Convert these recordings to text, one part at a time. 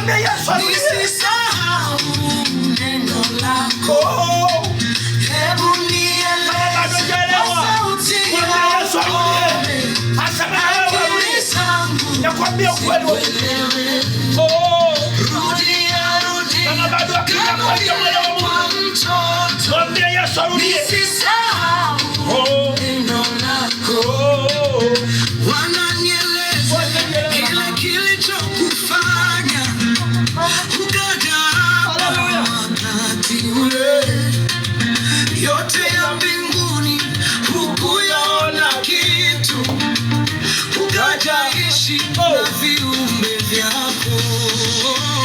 Mwambie Yesu arudie. Nisisahau neno lako. Hebu nieleze kwa sauti yako. Nakwambia ukweli wa rudia kama bado akija kwa moyo wa Mungu. Mwambie Yesu arudie. Nisisahau neno lako. Wananieleza kile kilichokufanya ukaja hapa wakati ule. Yote ya mbinguni hukuyaona kitu, ukaja ishi na viumbe vyako.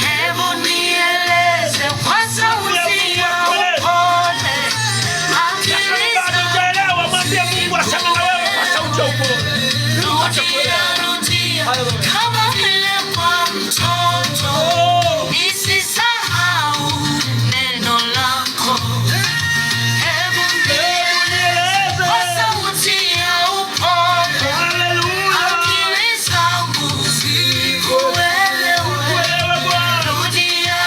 Hebu nieleze kwa sauti ya upole. Mwambie Mungu aseme na wewe kwa sauti ya upole. Rudia kama vile kwa mtoto. Nisisahau neno lako. Hebu nieleze kwa sauti ya upole. Akili zangu zikuelewe. Rudia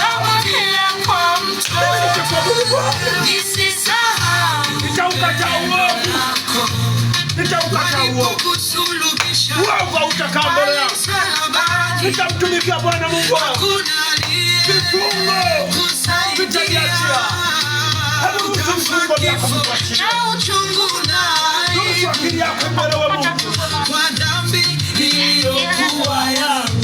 kama vile kwa mtoto. Nisisahau neno lako. Uongo hautakaa mbele yangu. Nitamtumikia Bwana Mungu wangu. Kifungo nitajiachia. Hebu mfungo yako mtuachie. Nusu akili yako mbele wa Mungu. Kwa dhambi iliyokuwa yangu.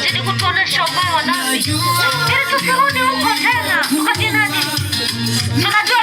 Zidi kutuonesha ubaya wa nafsi ili tusirudi huko tena. Wakati nani tunajua